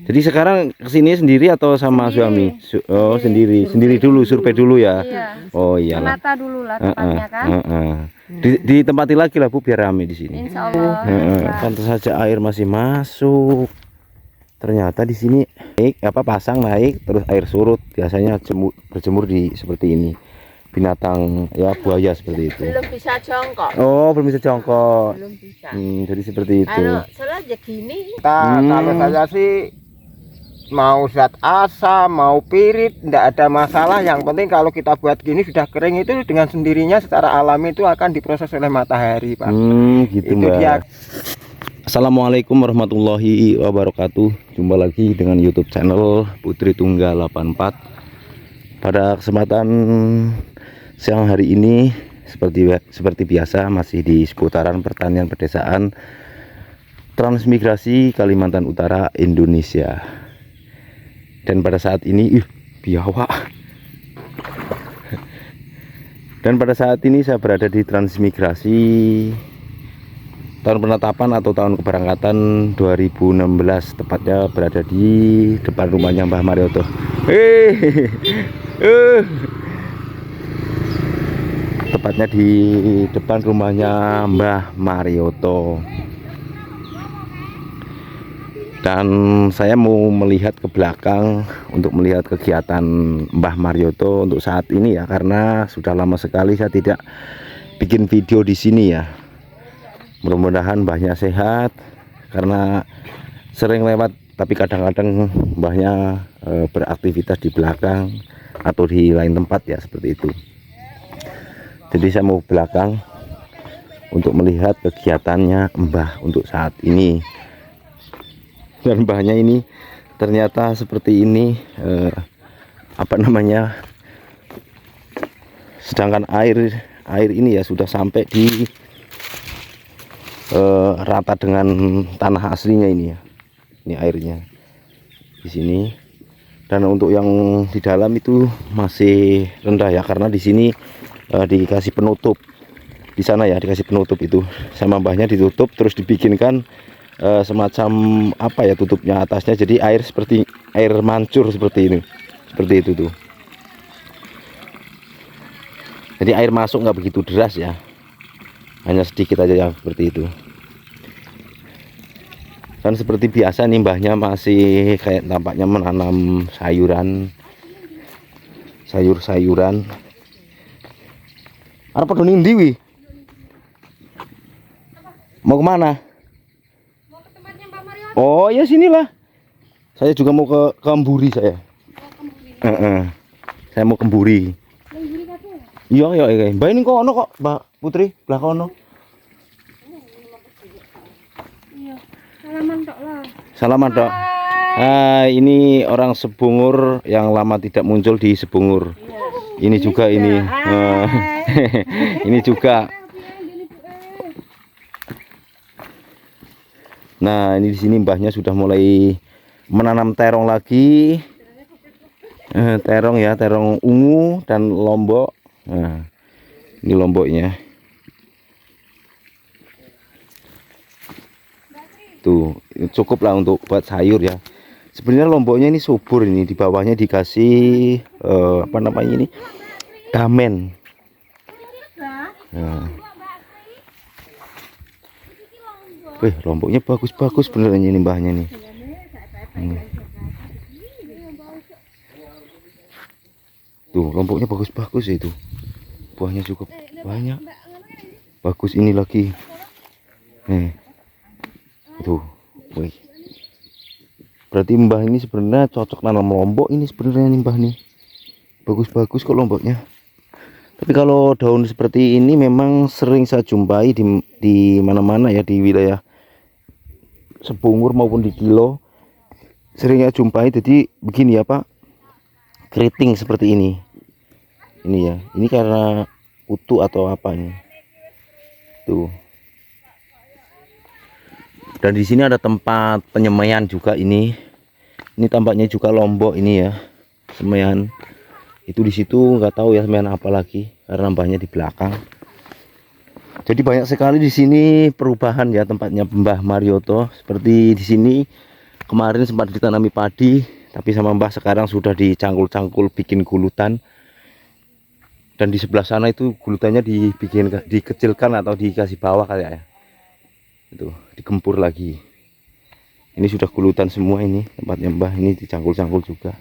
Jadi sekarang kesini sendiri atau sama suami? Oh sendiri dulu, survei dulu ya. Iya. Oh iyalah. Menata dulu lah tempatnya kan. Ditempati lagi lah Bu biar rame di sini. Insya Allah. Pantas saja air masih masuk. Ternyata di sini pasang naik terus air surut. Biasanya berjemur di seperti ini. Binatang ya buaya seperti itu. Belum bisa jongkok. Oh belum bisa jongkok. Belum bisa. Jadi seperti itu. Kalau salah gini. Kalau saya sih mau zat asam, mau pirit, tidak ada masalah. Yang penting kalau kita buat gini sudah kering itu dengan sendirinya secara alami itu akan diproses oleh matahari, Pak. Gitu itu Mbak. dia. Assalamualaikum warahmatullahi wabarakatuh. Jumpa lagi dengan YouTube channel Putri Tunggal 84. Pada kesempatan siang hari ini seperti biasa masih di seputaran pertanian pedesaan transmigrasi Kalimantan Utara Indonesia. Dan pada saat ini biawak. Dan pada saat ini saya berada di transmigrasi tahun penetapan atau tahun keberangkatan 2016, tepatnya berada di depan rumahnya Mbah Marioto. Tepatnya di depan rumahnya Mbah Marioto. Dan saya mau melihat ke belakang untuk melihat kegiatan Mbah Marioto untuk saat ini ya, karena sudah lama sekali saya tidak bikin video di sini ya. Mudah-mudahan mbahnya sehat, karena sering lewat tapi kadang-kadang mbahnya beraktivitas di belakang atau di lain tempat ya, seperti itu. Jadi saya mau belakang untuk melihat kegiatannya mbah untuk saat ini. Dan mbahnya ini ternyata seperti ini, sedangkan air ini ya sudah sampai di rata dengan tanah aslinya ini ya. Ini airnya di sini. Dan untuk yang di dalam itu masih rendah ya, karena di sini dikasih penutup. Di sana ya dikasih penutup itu sama mbahnya, ditutup terus dibikinkan semacam tutupnya atasnya, jadi air seperti air mancur seperti ini, seperti itu tuh. Jadi air masuk nggak begitu deras ya, hanya sedikit aja yang seperti itu. Dan seperti biasa nih mbahnya masih kayak tampaknya menanam sayur-sayuran. Ada pada nindi wi? Mau kemana? Mau ke tempatnya Mbak Mario. Oh ya sinilah. Saya juga mau ke Kemburi saya. Saya mau Kemburi. Iya. Mbak ini kok ono kok, Mbak Putri, belah kono. Iya. Salaman tok lah. Salaman dok. Ini orang Sebungur yang lama tidak muncul di Sebungur. Ini juga ini. Ini juga. Nah, ini di sini mbahnya sudah mulai menanam terong lagi. Terong ya, terong ungu dan lombok. Nah, ini lomboknya. Tuh, cukup lah untuk buat sayur ya. Sebenarnya lomboknya ini subur, ini di bawahnya dikasih ini damen. Nah. Lomboknya bagus-bagus beneran ini mbahnya nih. Tuh, lomboknya bagus-bagus ya itu. Buahnya cukup banyak. Bagus ini lagi. Tuh, wih. Berarti mbah ini sebenarnya cocok nanam lombok ini sebenarnya nih mbah nih. Bagus-bagus kok lomboknya. Tapi kalau daun seperti ini memang sering saya jumpai di mana-mana ya, di wilayah Sebungur maupun di Kilo. Seringnya jumpai, jadi begini ya Pak. Keriting seperti ini. Ini ya, ini karena kutu atau apa ini. Tuh. Dan di sini ada tempat penyemaian juga ini. Ini tampaknya juga lombok ini ya, semaian. Itu di situ nggak tahu ya semaian apa lagi, karena mbahnya di belakang. Jadi banyak sekali di sini perubahan ya tempatnya Mbah Marioto. Seperti di sini Kemarin sempat ditanami padi, tapi sama Mbah sekarang sudah dicangkul-cangkul bikin gulutan. Dan di sebelah sana itu gulutannya dikecilkan atau dikasih bawah kayak ya. Itu digempur lagi. Ini sudah gulutan semua, ini tempatnya Mbah, ini dicangkul-cangkul juga.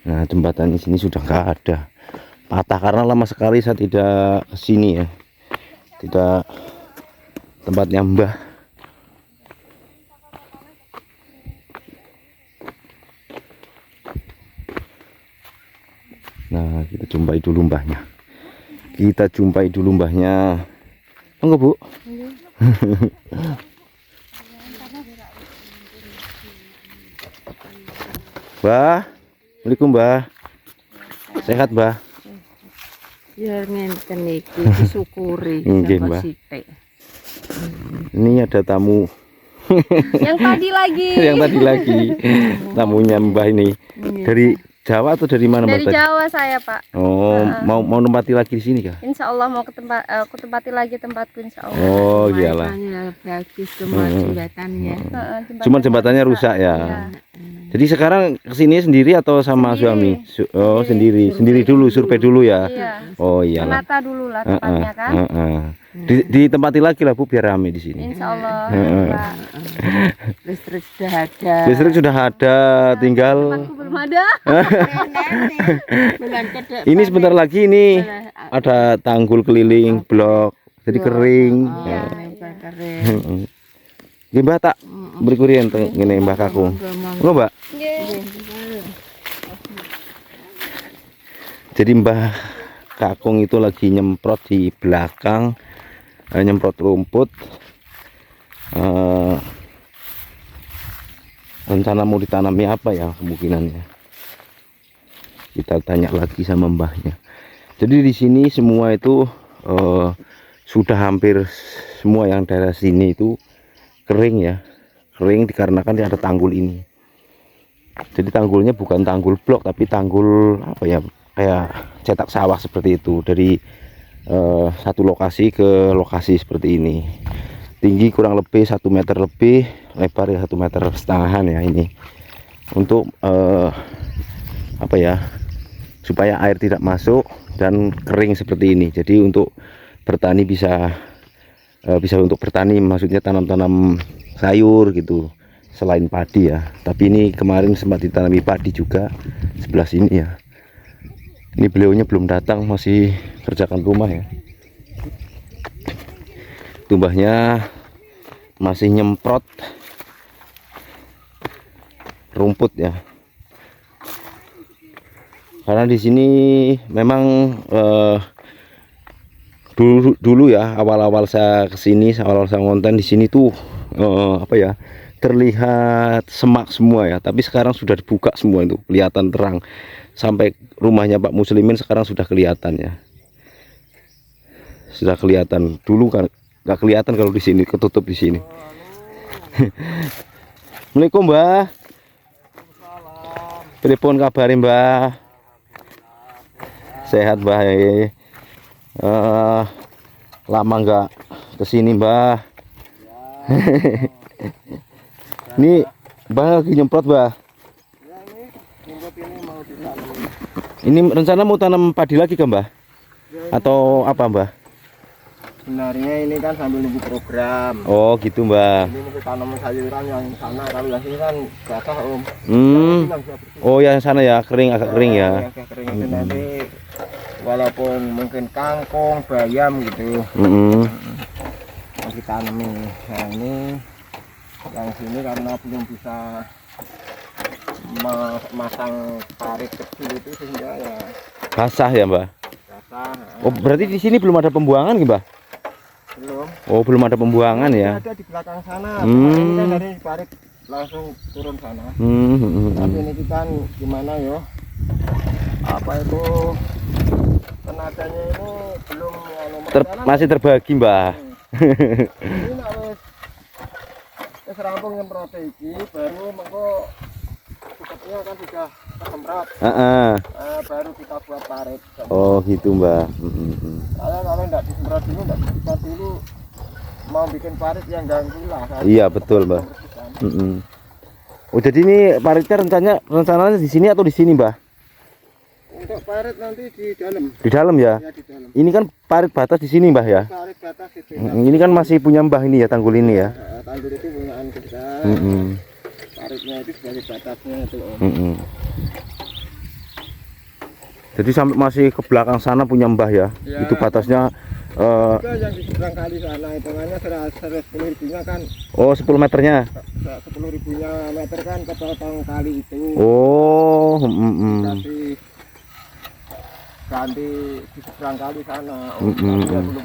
Nah, jembatan di sini sudah nggak ada, patah karena lama sekali saya tidak kesini ya, tidak tempatnya Mbah. Nah, kita jumpai dulu Mbahnya. Monggo Bu. Mbah, Assalamualaikum Mbah. Sehat Mbah? Ya ngenten iki disyukuri Nggih, saka Mbah. sithik. Ini ada tamu Yang tadi lagi. yang tadi lagi. Tamunya Mbah ini dari Jawa atau dari mana Mbah Dari tadi? Jawa saya, Pak. Oh, mau nempati lagi di sini kah? Insya Allah mau aku tempati lagi tempatku insya Allah. Oh, iyalah. Jembatannya bagus semua jembatannya. Heeh, Cuma jembatannya rusak ya. Iya. Jadi sekarang kesini sendiri atau sama Sendiri. suami? Oh, sendiri dulu, survei dulu ya. Iya. Oh iyalah. Menata dulu lah tempatnya kan. Ditempati lagi lah Bu biar rame di sini. Insya Allah. Heeh. Pak. Listrik sudah ada. Listrik sudah ada, tinggal Tempatku belum ada. Bulan kedek. ini sebentar lagi ini ada tanggul keliling blok, jadi kering. Iya, bukan kering. Nggih Mbah, tak beri kurian ngene Mbah Kakung. Ngono Mbak. Jadi Mbah Kakung itu lagi nyemprot di belakang, nyemprot rumput. Rencana mau ditanami apa ya kemungkinannya? Kita tanya lagi sama Mbahnya. Jadi di sini semua itu sudah hampir semua yang daerah sini itu kering ya, kering dikarenakan ada tanggul ini. Jadi tanggulnya bukan tanggul blok tapi tanggul apa ya, kayak cetak sawah seperti itu, dari satu lokasi ke lokasi seperti ini. Tinggi kurang lebih 1 meter lebih, lebar ya 1,5 meter ya ini, untuk apa ya, supaya air tidak masuk dan kering seperti ini. Jadi untuk bertani bisa untuk bertani, maksudnya tanam-tanam sayur gitu selain padi ya. Tapi ini kemarin sempat ditanami padi juga sebelah sini ya. Ini beliaunya belum datang, masih kerjakan rumah ya. Tumbahnya masih nyemprot rumput ya. Karena di sini memang dulu ya, awal-awal saya kesini, awal-awal saya ngonten di sini tuh apa ya, terlihat semak semua ya. Tapi sekarang sudah dibuka semua, itu kelihatan terang. Sampai rumahnya Pak Muslimin sekarang sudah kelihatan ya. Sudah kelihatan. Dulu kan nggak kelihatan kalau di sini, ketutup di sini. Assalamualaikum Mbah. Pripun kabare Mbah? Sehat Mbah. Lama nggak kesini Mbah. Ini Mbah lagi nyemprot Mbah. Ini rencana mau tanam padi lagi ke Mbah? Atau apa Mbah? Sebenarnya ini kan sambil nunggu program. Oh gitu Mbah. Ini mungkin tanam sayuran yang sana, kalau yang sini kan basah Om. Oh yang sana ya kering, agak kering ya. Agak kering itu nanti walaupun mungkin kangkung, bayam gitu mau ditanami. Nah ini yang sini karena belum bisa masang parit kecil itu sehingga ya Basah ya Mbah. basah. Oh berarti di sini belum ada pembuangan gitu Mbah? Belum. Oh belum ada pembuangan ya. Ada di belakang sana. Ini kan dari parit langsung turun sana. Tapi ini kita gimana yo? Apa itu tenaganya ini belum Masih terbagi Mbah. Ini nak wis rampung nyemprot iki baru mengko tutupnya kan sudah kesemprot. Baru kita buat parit. Oh gitu Mbah. Kalau enggak disemprot dulu, enggak disemprot dulu, mau bikin parit yang ganggu lah. Iya betul Mbah. Oh jadi ini paritnya rencananya di sini atau di sini Mbah? Untuk parit nanti di dalam. Di dalam ya? Ya di dalam. Ini kan parit batas di sini Mbah ya? Parit batas itu. Ini kan masih punya Mbah ini ya, tanggul ini ya? Tanggul itu punyaan kita. Paritnya itu sebagai batasnya itu Om. Jadi sampai masih ke belakang sana punya Mbah ya? Ya. Itu batasnya Juga yang di seberang kali sana hitungannya 10 ribunya kan. oh 10 meternya. 10 ribunya meter kan kepotong kali itu. Oh, Kasih ganti di seberang kali sana. Dia belum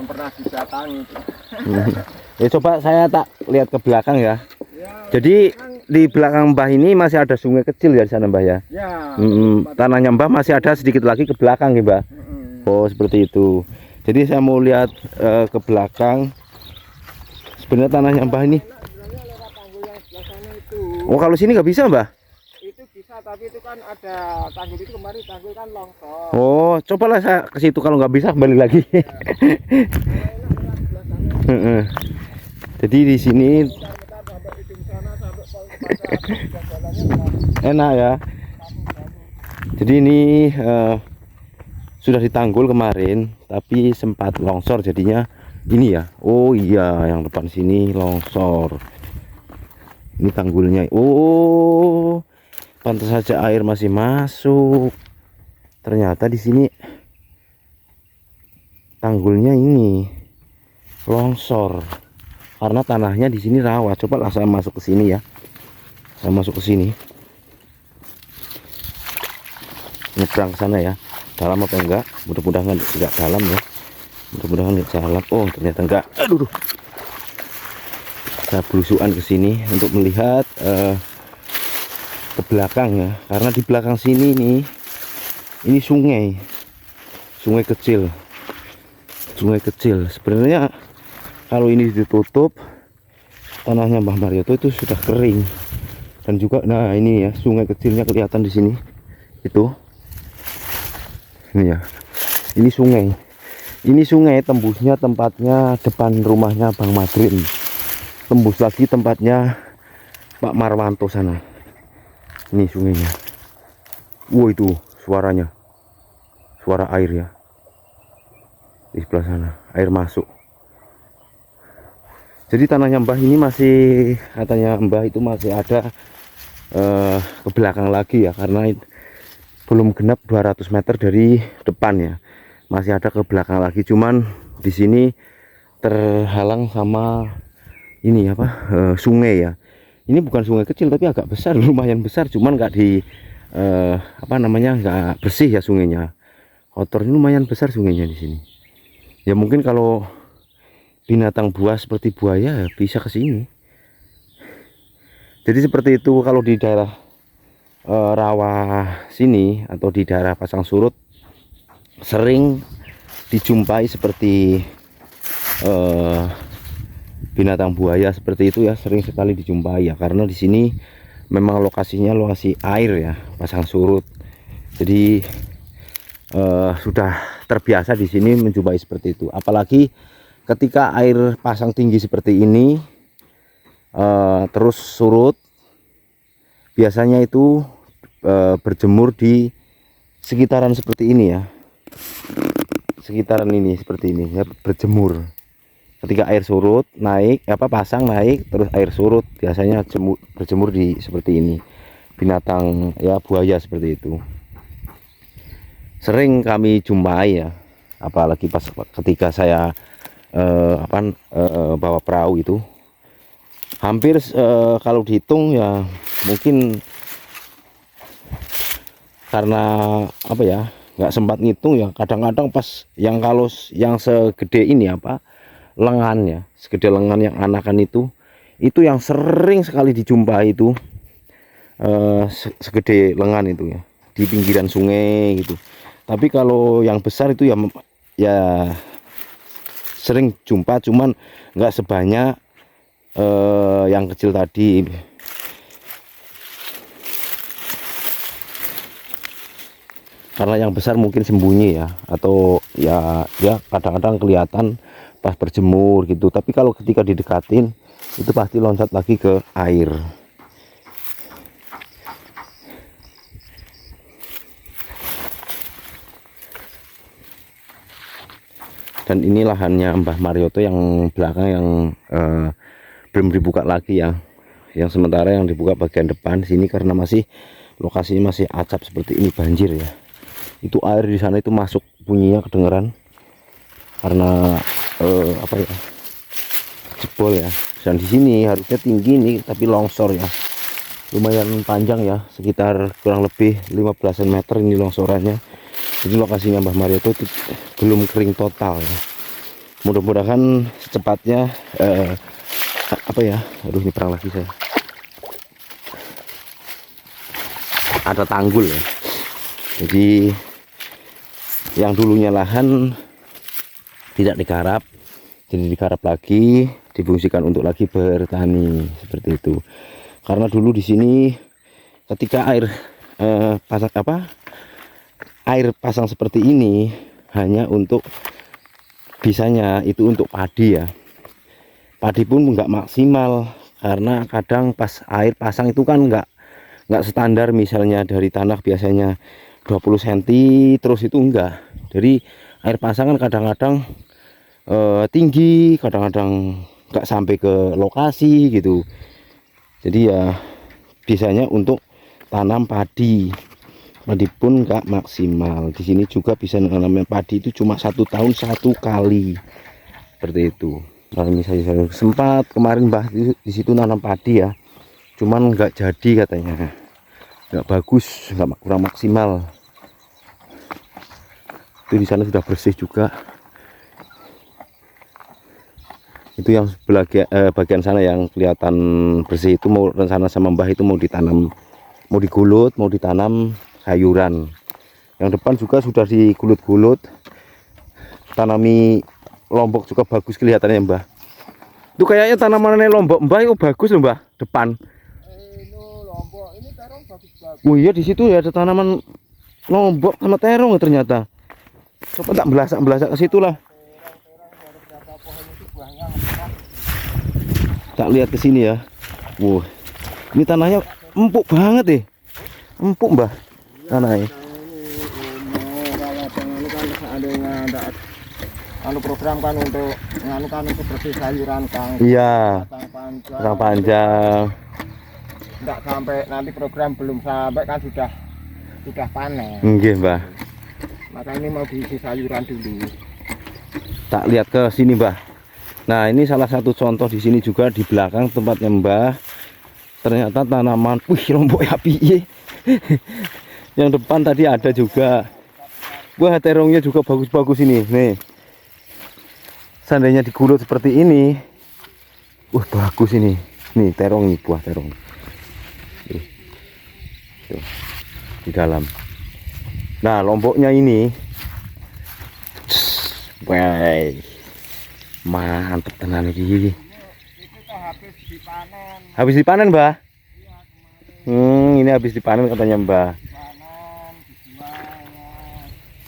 pernah didatangi. Ya coba saya tak lihat ke belakang ya. Ya, Jadi di belakang Mbah ini masih ada sungai kecil ya di sana Mbah ya. ya. Tanahnya Mbah masih ada sedikit lagi ke belakang ya Mbah. Oh seperti itu. Jadi saya mau lihat ke belakang. Sebenarnya tanahnya Mbah ini. Sebenarnya lewat tanggul yang sebelah sana itu. Oh kalau sini nggak bisa Mbah? Itu bisa, tapi itu kan ada tanggul itu kemarin tanggul kan longsor. Oh cobalah saya ke situ, kalau nggak bisa kembali lagi. Jadi di sini enak ya. Jadi ini sudah ditanggul kemarin, tapi sempat longsor jadinya ini ya. Oh iya, yang depan sini longsor. Ini tanggulnya. Oh, pantas saja air masih masuk. Ternyata di sini tanggulnya ini longsor karena tanahnya di sini rawa. Coba lah saya masuk ke sini ya. Saya masuk ke sini. Nyebrang ke sana ya. Dalam apa enggak? Mudah-mudahan tidak dalam ya. Mudah-mudahan tidak dalam. Oh, ternyata enggak. Aduh. Saya belusukan ke sini untuk melihat ke belakang ya. Karena di belakang sini nih ini sungai. Sungai kecil. Sungai kecil. Sebenarnya kalau ini ditutup, tanahnya Mbah Marioto itu sudah kering. Dan juga nah ini ya, sungai kecilnya kelihatan di sini. Itu. Ini ya. Ini sungai. Ini sungai tembusnya tempatnya depan rumahnya Bang Madrin. Tembus lagi tempatnya Pak Marwanto sana. Ini sungainya. Wow, itu suaranya. Suara air ya. Di sebelah sana, air masuk. Jadi tanahnya Mbah ini masih, katanya Mbah itu masih ada ke belakang lagi ya, karena belum genap 200 meter dari depan ya. Masih ada ke belakang lagi, cuman di sini terhalang sama ini apa? Sungai ya. Ini bukan sungai kecil tapi agak besar, lumayan besar, cuman nggak di apa namanya, nggak bersih ya sungainya. Kotor, ini lumayan besar sungainya di sini. Ya mungkin kalau binatang buas seperti buaya bisa ke sini. Jadi seperti itu kalau di daerah rawa sini atau di daerah Pasang Surut sering dijumpai seperti binatang buaya seperti itu ya, sering sekali dijumpai ya, karena di sini memang lokasinya lokasi air ya, Pasang Surut. Jadi sudah terbiasa di sini menjumpai seperti itu. Apalagi ketika air pasang tinggi seperti ini terus surut, biasanya itu berjemur di sekitaran seperti ini ya, sekitaran ini seperti ini ya, berjemur. Ketika air surut naik, pasang naik, terus air surut, biasanya berjemur di seperti ini. Binatang ya, buaya seperti itu sering kami jumpai ya, apalagi pas ketika saya bawa perahu itu, hampir kalau dihitung ya mungkin, karena apa ya, nggak sempat ngitung ya, kadang-kadang pas yang kalau yang segede ini lengan ya, segede lengan yang anakan itu yang sering sekali dijumpai itu segede lengan itu ya, di pinggiran sungai gitu. Tapi kalau yang besar itu ya sering jumpa, cuman nggak sebanyak yang kecil tadi. Karena yang besar mungkin sembunyi ya, atau ya kadang-kadang kelihatan pas berjemur gitu. Tapi kalau ketika didekatin itu pasti loncat lagi ke air. Dan ini lahannya Mbah Marioto yang belakang yang belum dibuka lagi ya. Yang sementara yang dibuka bagian depan sini karena masih lokasinya masih acap seperti ini, banjir ya. Itu air di sana itu masuk, bunyinya kedengeran karena apa ya, jebol ya. Dan di sini harusnya tinggi nih tapi longsor ya, lumayan panjang ya, sekitar kurang lebih 15 meter ini longsorannya. Jadi lokasinya Mbah Marioto itu belum kering total ya. Mudah-mudahan secepatnya apa ya, aduh ini perang lagi saya, ada tanggul ya. Jadi yang dulunya lahan tidak digarap, jadi digarap lagi, difungsikan untuk lagi bertani seperti itu. Karena dulu di sini ketika air pasang seperti ini hanya untuk, bisanya itu untuk padi ya. Padi pun nggak maksimal karena kadang pas air pasang itu kan nggak standar, misalnya dari tanah biasanya 20 cm terus itu enggak. Jadi air pasang kan kadang-kadang tinggi, kadang-kadang nggak sampai ke lokasi gitu. Jadi ya biasanya untuk tanam padi pun nggak maksimal. Di sini juga bisa nanam padi itu cuma 1 tahun 1 kali seperti itu. Kalau misalnya sempat kemarin Mbah di situ nanam padi ya, cuman nggak jadi katanya, nggak bagus, nggak kurang maksimal. Itu di sana sudah bersih juga. Itu yang sebelah bagian sana yang kelihatan bersih itu mau rencana sama Mbah itu mau ditanam, mau digulut, mau ditanam sayuran. Yang depan juga sudah digulut-gulut, tanami lombok juga bagus kelihatannya Mbah. Itu kayaknya tanamannya lombok Mbah itu bagus loh Mbah, depan. Lombok ini terong bagus-bagus. Oh iya, di situ ya ada tanaman lombok sama terong ternyata. Coba tak belasak ke situ lah. Tak lihat ke sini ya. Wow, ini tanahnya empuk banget deh. Empuk Mbah tanahnya. Kalau program kan untuk seperti sayuran kang. Iya. Kang panjang. Enggak sampai nanti program belum sampai kan sudah panen. Nggih Mbah. Maka ini mau diisi sayuran dulu. Tak lihat ke sini Mbah. Nah ini salah satu contoh di sini juga di belakang tempatnya Mbah. Ternyata tanaman, wih lombok api. Yang depan tadi ada juga. Wah terongnya juga bagus-bagus ini. Nih. Seandainya digulut seperti ini, wah bagus ini. Nih terong, nih buah terong. Tuh, di dalam. Nah lomboknya ini, wah mantep tenan ini. Habis dipanen Mbah. Ini habis dipanen katanya Mbah.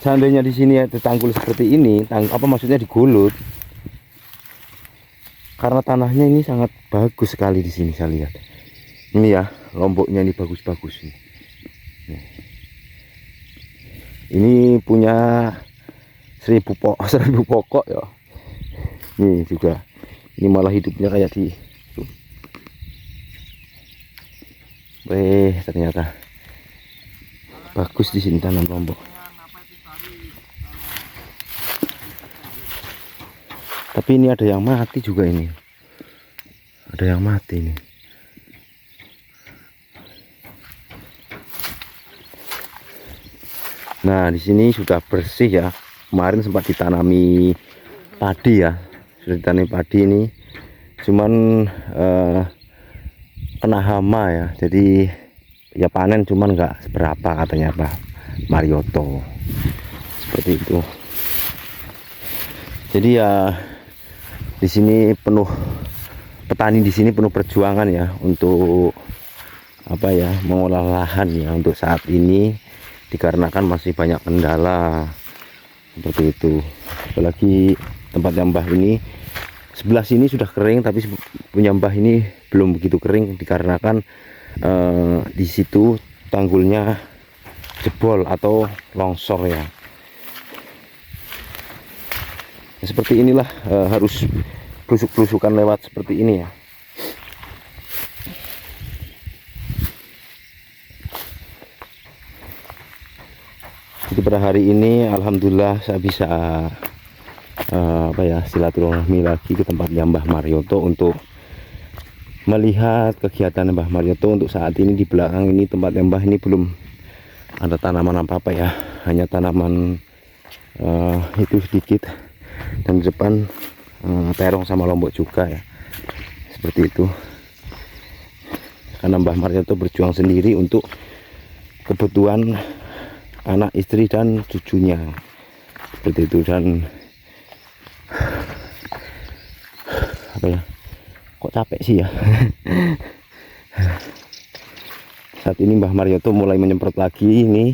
Seandainya di sini ada tanggul seperti ini, maksudnya digulut. Karena tanahnya ini sangat bagus sekali di sini saya lihat. Ini ya, lomboknya ini bagus-bagus nih. Ini punya 1000 pokok ya. Nih juga. Ini malah hidupnya kayak di tuh. Ternyata bagus di sini tanam lombok. Tapi ini ada yang mati juga ini. Ada yang mati ini. Nah, di sini sudah bersih ya. Kemarin sempat ditanami padi ya. Sudah ditanami padi ini. Cuman kena hama ya. Jadi ya panen cuman nggak seberapa katanya Pak Marioto. Seperti itu. Jadi ya di sini penuh, petani di sini penuh perjuangan ya untuk apa ya, mengolah lahan ya untuk saat ini dikarenakan masih banyak kendala seperti itu. Apalagi tempat yang Mbah ini sebelah sini sudah kering, tapi punya Mbah ini belum begitu kering dikarenakan di situ tanggulnya jebol atau longsor ya. Seperti inilah harus blusuk-blusukan lewat seperti ini ya. Jadi pada hari ini alhamdulillah saya bisa silaturahmi lagi ke tempatnya Mbah Marioto untuk melihat kegiatan Mbah Marioto. Untuk saat ini di belakang ini tempatnya Mbah ini belum ada tanaman apa-apa ya, hanya tanaman itu sedikit, dan di depan terong sama lombok juga ya, seperti itu. Karena Mbah Marioto berjuang sendiri untuk kebutuhan anak, istri dan cucunya, seperti itu. Dan kok capek sih ya. Saat ini Mbah Marioto mulai menyemprot lagi. Ini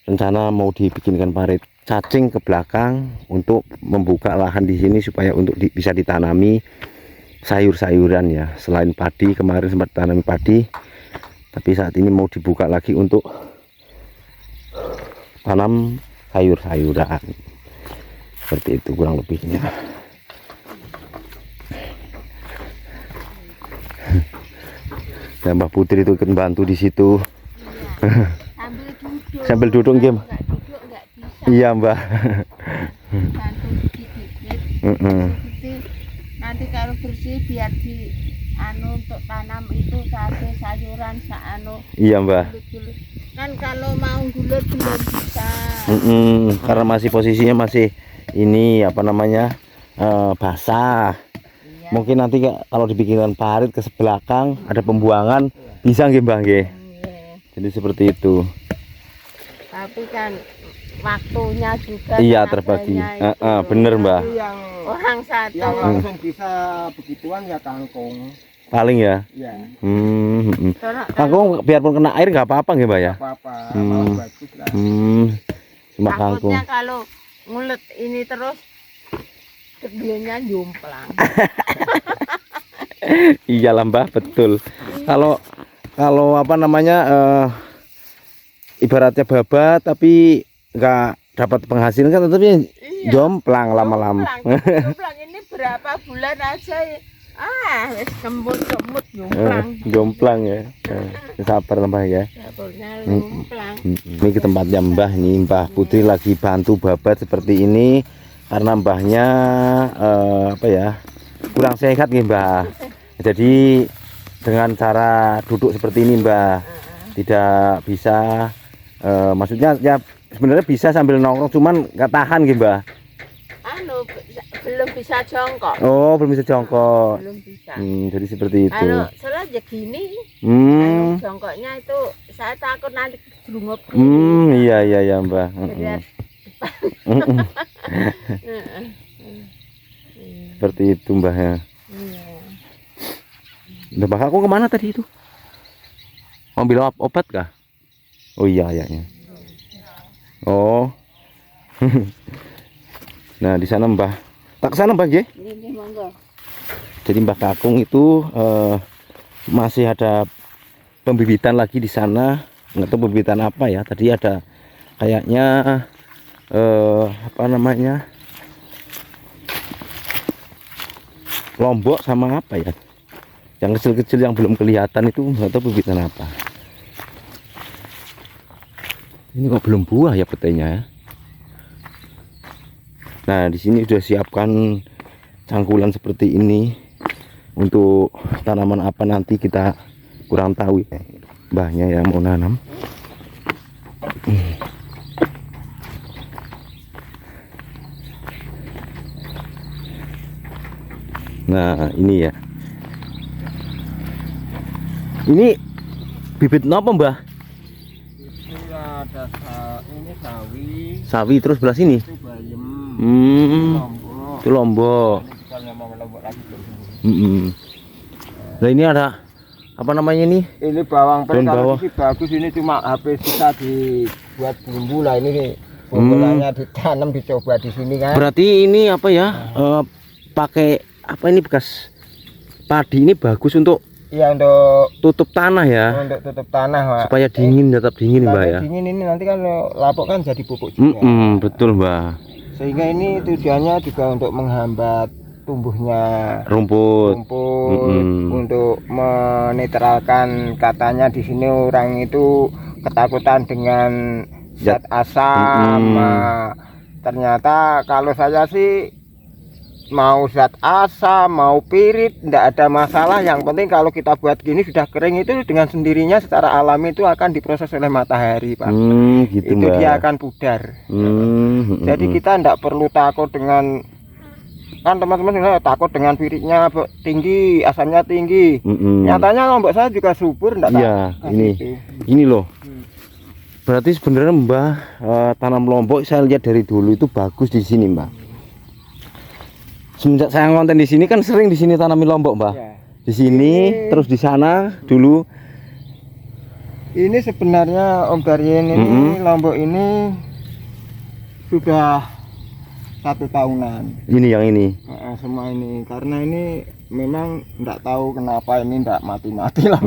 rencana mau dibikinkan parit cacing ke belakang untuk membuka lahan di sini supaya untuk bisa ditanami sayur-sayuran ya. Selain padi, kemarin sempat tanami padi, tapi saat ini mau dibuka lagi untuk tanam sayur-sayuran. Seperti itu kurang lebihnya. Dan Mbak Putri itu ikut bantu di situ. Sambil duduk game. Iya Mbak. Bantu dikit-dikit. Nanti kalau bersih biar di untuk tanam itu cabai, sayuran, Iya Mbak. Kan kalau mau gulur belum bisa. Karena masih posisinya masih ini basah. Iya. Mungkin nanti kalau dibikinkan parit ke belakang ada pembuangan, bisa nggih Mbah nggih. Jadi seperti itu. Tapi kan waktunya juga. Iya tenaganya terbagi. itu. Bener Mbah. Tapi yang Orang satu. langsung bisa begituan ya kangkung. Paling ya. Ya, Kangkung biarpun kena air nggak apa-apa nggih Mbak ya. apa-apa, malah bagus lah. Cuma kangkung. Takutnya kalau ngulet ini terus gedenya jomplang. Iyalah Mbah, betul. Kalau ibaratnya babat tapi nggak dapat penghasilan kan, tapi jomplang lama-lama. Jomplang ini berapa bulan aja wis kembut-kembut jomplang. Jomplang ya. Sabar Mbah ya. Dapurnya jomplang. Ini ke tempatnya Mbah nih. Mbah Putri lagi bantu babat seperti ini karena Mbahnya kurang sehat nih Mbah. Jadi dengan cara duduk seperti ini Mbah, tidak bisa maksudnya ya sebenarnya bisa sambil nongkrong, cuman nggak tahan gitu Mbah. Belum bisa jongkok. Oh, belum bisa jongkok. Belum bisa. Jadi seperti itu. Kalau selesai gini, jongkoknya itu saya takut nanti jerungup. Iya Mbah. Seperti itu Mbah ya. Udah Mbah, aku kemana tadi itu? Ambil obat kah? Oh iya ya. Oh. Nah di sana Mbah. Tak ke sana Mbah nggih? Ini monggo. Jadi Mbah Kakung itu masih ada pembibitan lagi di sana. Nggak tahu pembibitan apa ya. Tadi ada kayaknya lombok sama apa ya? Yang kecil-kecil yang belum kelihatan itu nggak tahu pembibitan apa. Ini kok belum buah ya petainya ya. Nah di sini sudah siapkan cangkulan seperti ini untuk tanaman apa nanti kita kurang tahu ya. Mbahnya yang mau nanam. Nah ini ya. Ini bibit apa Mbah? Itu ada ini sawi. Sawi terus belah sini. Itu bayem. Lombok. Itu lombok. Ini bukan memang lombok lagi. Nah ini ada apa namanya ini? Ini bawang Daun peri, bawang. kalau sih bagus, ini cuma habis sisa di buat bumbu lah ini bumbunya ditanam dicoba di sini kan. Berarti ini apa ya? Pakai apa ini bekas padi ini bagus untuk Iya, untuk tutup tanah ya. untuk tutup tanah, Pak. Supaya dingin, tetap dingin, Mbak Kalau ya. dingin ini nanti kan lapuk kan jadi pupuk juga. Betul, Mbak. Sehingga ini tujuannya juga untuk menghambat tumbuhnya Rumput. untuk menetralkan, katanya di sini orang itu ketakutan dengan zat asam. Nah, ternyata kalau saya sih mau zat asam mau pirit tidak ada masalah, yang penting kalau kita buat gini sudah kering itu dengan sendirinya secara alami itu akan diproses oleh matahari, Pak. Gitu, Itu Mbak. dia akan pudar. Jadi kita tidak perlu takut dengan, kan teman-teman takut dengan piritnya tinggi, asamnya tinggi. Nyatanya lombok saya juga subur, enggak Iya, ini loh. Berarti sebenarnya Mbah tanam lombok saya lihat dari dulu itu bagus di sini, Mbah. Semenjak saya ngonten di sini kan sering di sini tanami lombok, Mbah. Ya. Di sini terus di sana dulu. Ini sebenarnya Om Daryen ini lombok ini sudah 1 tahunan. Ini yang ini. Semua ini karena ini memang enggak tahu kenapa ini enggak mati-mati lah.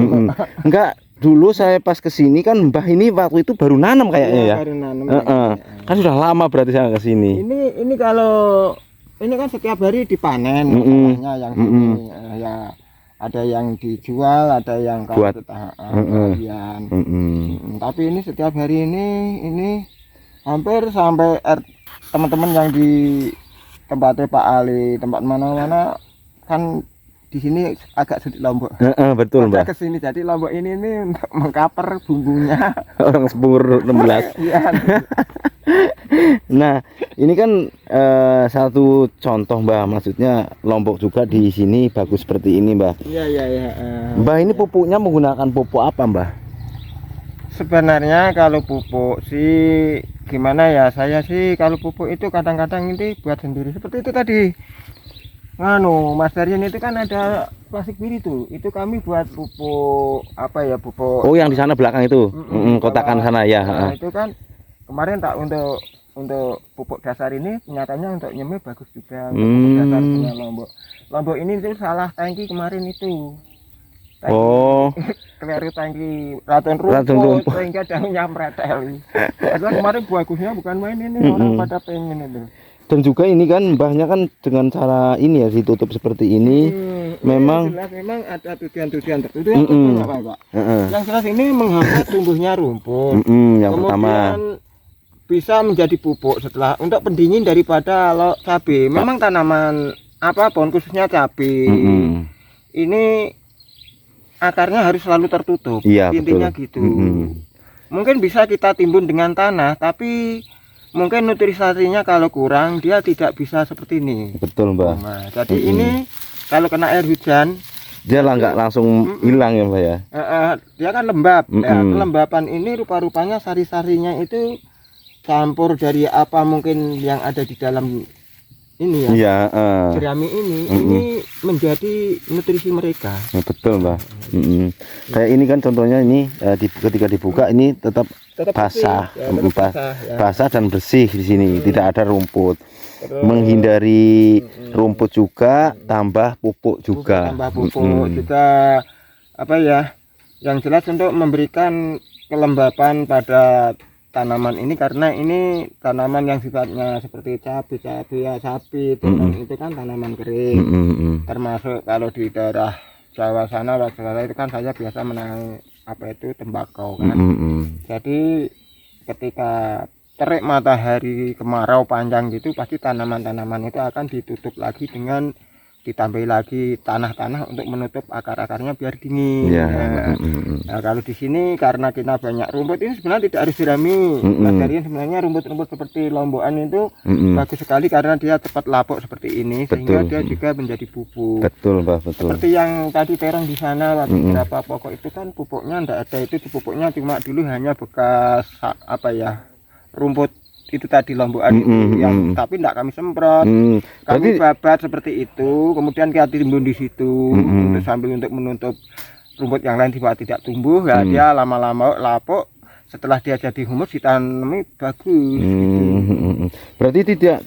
Enggak, dulu saya pas kesini kan Mbah ini waktu itu baru nanam kayaknya ya. Baru nanam. Kan sudah lama berarti saya kesini. Ini kalau ini kan setiap hari dipanen masalahnya yang ini ya, ada yang dijual, ada yang buat kalian. Tapi ini setiap hari ini hampir sampai teman-teman yang di tempatnya Pak Ali, tempat mana-mana kan di sini agak sedikit lombok. Betul, Mbak. Ke sini jadi lombok ini untuk mengkaper bumbunya. Orang sepur 16. Iya. Nah, ini kan satu contoh, Mbah. Maksudnya lombok juga di sini bagus seperti ini, Mbah. Iya. Mbah, ini pupuknya menggunakan pupuk apa, Mbah? Sebenarnya kalau pupuk sih gimana ya, saya sih kalau pupuk itu kadang-kadang ini buat sendiri seperti itu tadi. Mas Daryen itu kan ada plastik biru tuh, itu kami buat pupuk apa ya, pupuk. Oh, yang di sana belakang itu, kotakan sana ya. Nah, itu kan kemarin tak untuk pupuk dasar ini nyatanya untuk nyemil bagus juga. Untuk pupuk dasar punya lombok ini itu salah tangki kemarin itu. Keliru tangki racun rumput sehingga daunnya meretel. Padahal kemarin bagusnya bukan main ini, orang pada pengen itu. Dan juga ini kan Mbahnya kan dengan cara ini ya ditutup seperti ini. Memang ada tujuan tertentu yang Pak. Yang jelas ini menghambat tumbuhnya rumput. Yang pertama bisa menjadi pupuk setelah untuk pendingin daripada cabai. Memang tanaman apapun khususnya cabai ini akarnya harus selalu tertutup. Iya, intinya betul. Gitu. Mungkin bisa kita timbun dengan tanah, tapi mungkin nutrisasinya kalau kurang dia tidak bisa seperti ini. Betul, Mbak. Nah, jadi ini kalau kena air hujan dia lah nggak langsung hilang ya, Mbak ya. Dia kan lembab. Kelembapan ini rupa-rupanya sari-sarinya itu campur dari apa mungkin yang ada di dalam ini ya. Jerami ini menjadi nutrisi mereka. Betul, Mbak. Kayak ini kan contohnya ini ketika dibuka ini tetap basah, basah dan bersih di sini, tidak ada rumput. Menghindari rumput juga, tambah pupuk juga. Juga apa ya? Yang jelas untuk memberikan kelembapan pada tanaman ini, karena ini tanaman yang sifatnya seperti cabai sapi itu kan tanaman kering. Termasuk kalau di daerah Jawa sana itu kan saya biasa menanam apa itu tembakau kan. Jadi ketika terik matahari kemarau panjang gitu pasti tanaman-tanaman itu akan ditutup lagi dengan ditambahi lagi tanah-tanah untuk menutup akar-akarnya biar dingin. Nah, kalau di sini karena kita banyak rumput, ini sebenarnya tidak harus dirami. Dari sebenarnya rumput-rumput seperti lombokan itu bagus sekali karena dia cepat lapuk seperti ini, sehingga dia juga menjadi pupuk. Betul, Pak, betul. Seperti yang tadi terong di sana beberapa pokok itu kan pupuknya tidak ada, itu pupuknya cuma dulu hanya bekas apa ya, rumput itu tadi lombokan yang tapi tidak kami semprot, kami babat seperti itu, kemudian kita timbun di situ untuk sambil untuk menutup rumput yang lain tidak tumbuh. Ya dia lama-lama lapuk setelah dia jadi humus ditanami bagus gitu. Berarti tidak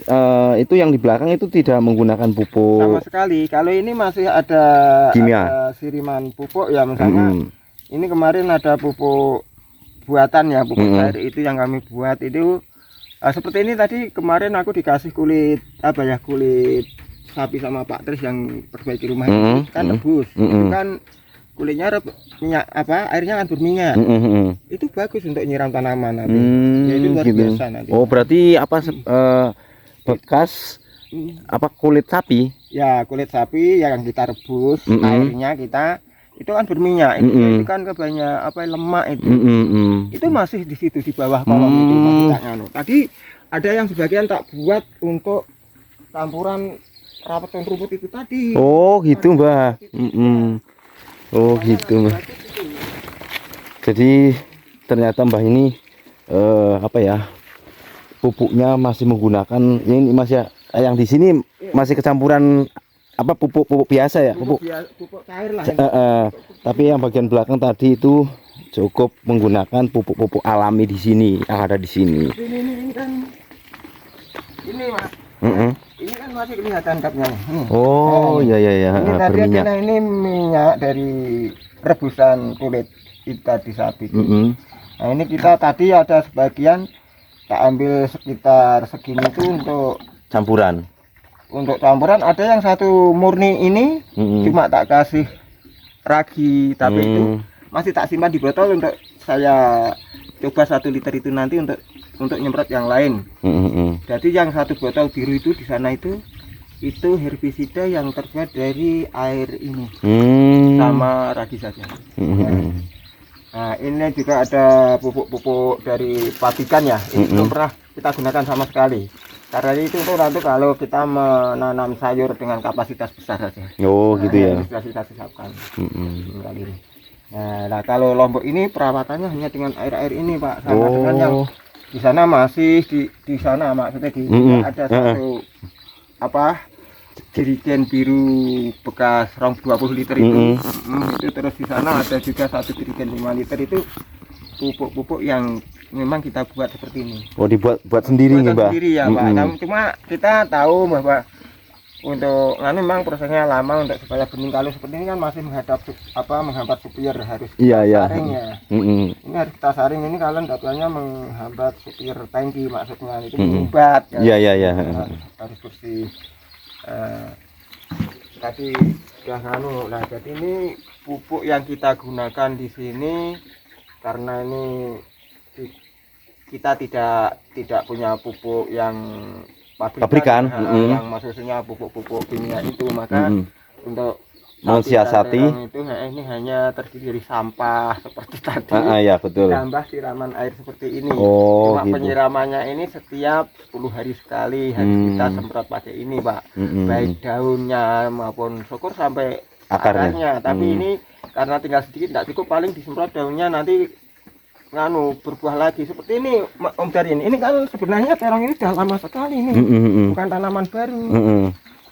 itu yang di belakang itu tidak menggunakan Sama pupuk sekali. Kalau ini masih ada kimia. ada siriman pupuk ya, misalnya ini kemarin ada pupuk buatan ya, pupuk cair itu yang kami buat itu seperti ini tadi. Kemarin aku dikasih kulit apa ya, kulit sapi sama Pak Tris yang perbaiki rumah itu kan rebus. Itu kan kulitnya minyak apa, airnya kan berminyak. Itu bagus untuk nyiram tanaman nanti. Ya, itu luar biasa nanti. Oh, berarti apa bekas apa kulit sapi? Ya, kulit sapi yang kita rebus, airnya kita itu kan berminyak. Itu kan kebanyak apa lemak itu. Itu masih di situ di bawah kolom itu masih tak nganu. Tadi ada yang sebagian tak buat untuk campuran rapetan rumput itu tadi. Oh, gitu, Mbah. Oh, gitu, Mbah. Jadi ternyata Mbah ini apa ya, pupuknya masih menggunakan ini Mas ya, yang di sini masih kecampuran apa pupuk biasa ya, pupuk cair lah. tapi yang bagian belakang tadi itu cukup menggunakan pupuk alami di sini yang ada di sini. Ini kan ini Mas. Ini kan masih kelihatan kapnya. Oh, iya Ini tadi berminyak. ini minyak dari rebusan kulit kita di sapi. Nah, ini kita tadi ada sebagian tak ambil sekitar segini itu untuk Campuran. Untuk campuran. Ada yang satu murni ini cuma tak kasih ragi, tapi itu masih tak simpan di botol untuk saya coba 1 liter itu nanti untuk nyemprot yang lain. Jadi yang 1 botol biru itu di sana itu herbisida yang terbuat dari air ini sama ragi saja. Nah, ini juga ada pupuk-pupuk dari pabrikan ya. Itu belum pernah kita gunakan sama sekali. Karena itu tuh nanti kalau kita menanam sayur dengan kapasitas besar saja. Oh, gitu ya. Sudah kita siapkan. Kali ini. Nah, kalau Lombok ini perawatannya hanya dengan air-air ini, Pak. Sama dengan yang di sana masih di sana maksudnya ada satu apa jerigen biru bekas 20 liter itu. Itu terus di sana ada juga satu jerigen 5 liter itu pupuk-pupuk yang memang kita buat seperti ini. Oh, dibuat sendiri nih, Mbak? Sendiri ya, Pak. Cuma kita tahu bahwa untuk memang prosesnya lama untuk supaya bening. Kalau seperti ini kan masih menghambat supir, harus saring ya. Ini harus kita saring. Ini kalau datuannya menghambat supir tangki maksudnya itu menghambat ya. Iya. Harus bersih. Tadi sudah lah. Jadi ini pupuk yang kita gunakan di sini karena ini kita tidak punya pupuk yang pabrikan. Yang maksudnya pupuk-pupuk kimia itu, maka untuk mensiasati itu ini hanya terdiri dari sampah seperti tadi. Ya, betul. Ditambah siraman air seperti ini. Oh, cuma gitu. penyiramannya ini setiap 10 hari sekali harus kita semprot pakai ini, Pak. Baik daunnya maupun syukur sampai akarnya. Tapi ini karena tinggal sedikit tidak cukup, paling disemprot daunnya nanti berbuah lagi seperti ini, Om Darin. Ini kan sebenarnya terong ini sudah lama sekali ini, bukan tanaman baru.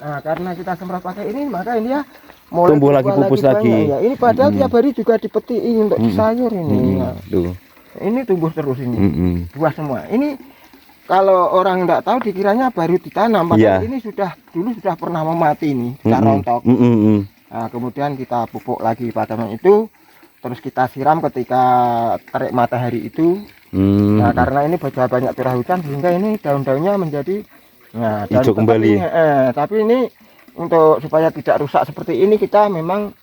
Nah, karena kita semprot pakai ini, maka ini ya mulai tumbuh lagi, pupus lagi. Ya. Ini padahal tiap hari juga dipetiin untuk sayur ini. Tuh. Ini tumbuh terus ini, buah semua. Ini kalau orang tidak tahu dikiranya baru ditanam, padahal ini dulu sudah pernah mati ini, kita rontok. Nah, kemudian kita pupuk lagi pada itu. Terus kita siram ketika terik matahari itu. Nah, karena ini banyak curah hujan sehingga ini daun-daunnya menjadi hijau kembali. Tapi ini untuk supaya tidak rusak seperti ini kita memang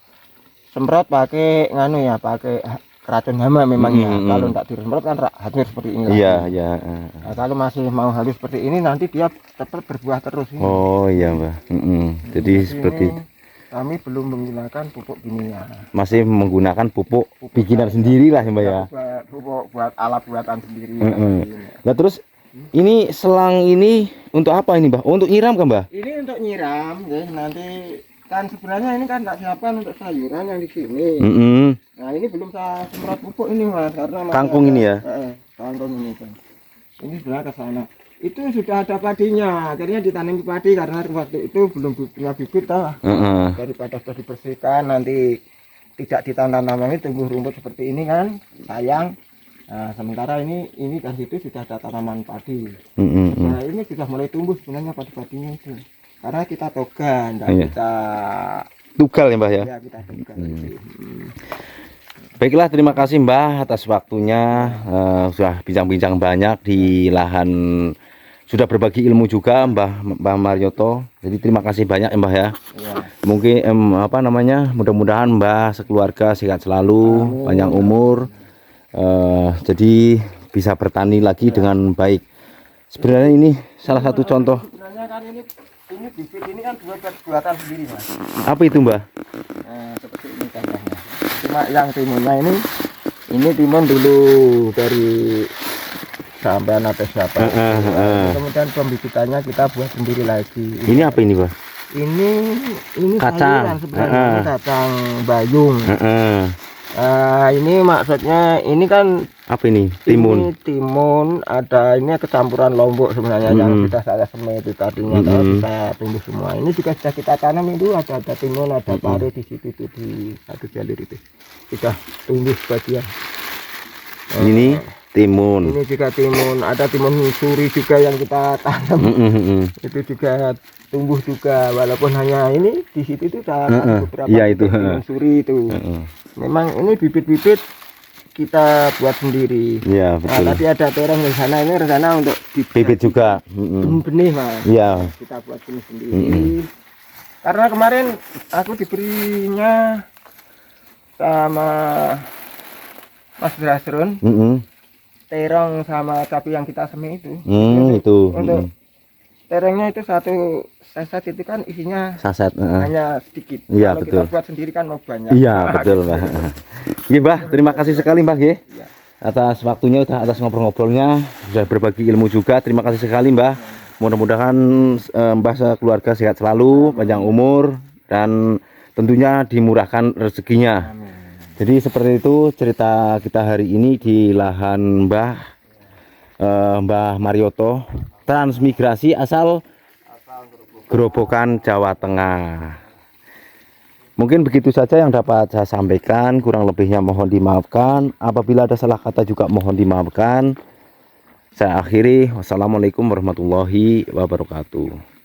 semprot pakai pakai racun hama memang ya. Kalau tidak disemprot kan hancur seperti ini. Iya. Nah, kalau masih mau halus seperti ini nanti dia tetap berbuah terus ini. Oh iya, Mbak. Jadi seperti kami belum menggunakan pupuk kimia. Masih menggunakan pupuk bikinan sendiri lah, Mbak ya. Pupuk buat alat buatan sendiri. Nah, terus ini selang ini untuk apa ini, Mbak? Oh, untuk nyiram kan, Mbak? Ini untuk nyiram, ya. Nanti kan sebenarnya ini kan tak siapkan untuk sayuran yang di sini. Nah, ini belum saya semprot pupuk ini, Mas, karena kangkung ini ya. Kangkung ini kan. Ini sudah ke sana. Itu sudah ada padinya, akhirnya ditanami padi karena waktu itu belum punya bibit daripada sudah dibersihkan nanti tidak ditanam lagi tumbuh rumput seperti ini kan sayang. Nah, sementara ini kan situ sudah ada tanaman padi. Mm-mm. Nah, ini sudah mulai tumbuh sebenarnya padi-padinya itu. Karena kita togan dan Iya. kita Tugal ya Mbah ya. ya kita togan. Baiklah, terima kasih Mbah atas waktunya. Sudah bincang-bincang banyak di lahan, sudah berbagi ilmu juga Mbah Marioto. Jadi terima kasih banyak ya Mbah ya. Ya. Mungkin apa namanya, mudah-mudahan Mbah sekeluarga sehat selalu, Amin. panjang umur, jadi bisa bertani lagi dengan baik. Sebenarnya ini salah satu contoh. Sebenarnya kan ini bibit ini kan buatan sendiri Mas. Apa itu Mbah? Nah, seperti ini contohnya. Cuma yang timunnya ini timun dulu dari sampean atau siapa. Kemudian pembibitannya kita buat sendiri lagi. Ini apa ini Mbah? Ini Kacang. sayuran sebenarnya. Ini kacang bayung. Ini maksudnya ini kan Apa ini? Timun. ini timun, ada ini kecampuran lombok sebenarnya yang sudah saya semai itu tadinya kalau bisa tumbuh semua. Ini juga sudah kita tanam itu ada timun, ada pare di situ itu di satu jalur itu sudah tumbuh sebagian. Ini timun. Ini juga timun, ada timun suri juga yang kita tanam. Itu juga tumbuh juga walaupun hanya ini di situ itu ada beberapa iya, itu. timun suri itu. Memang ini bibit-bibit kita buat sendiri. Iya Nah, betul. tadi ada terong di sana, ini rencana untuk Bibit juga. benih Mas. Iya. Kita buat benih sendiri. Karena kemarin aku diberinya sama Mas Brasrun terong sama cabai yang kita semai itu. Itu. Untuk terongnya itu satu saset itu kan isinya Saset. hanya sedikit. Iya, Kalau betul. kita buat sendiri kan mau banyak. Iya betul Mbah. Iya Mbah, terima kasih sekali Mbah ya. Atas waktunya, atas ngobrol-ngobrolnya, sudah berbagi ilmu juga. Terima kasih sekali Mbah. Mudah-mudahan Mbah sekeluarga sehat selalu, panjang umur, dan tentunya dimurahkan rezekinya. Jadi seperti itu cerita kita hari ini di lahan Mbah Marioto, transmigrasi asal Gerobokan, Jawa Tengah. Mungkin begitu saja yang dapat saya sampaikan, kurang lebihnya mohon dimaafkan. Apabila ada salah kata juga mohon dimaafkan. Saya akhiri, wassalamualaikum warahmatullahi wabarakatuh.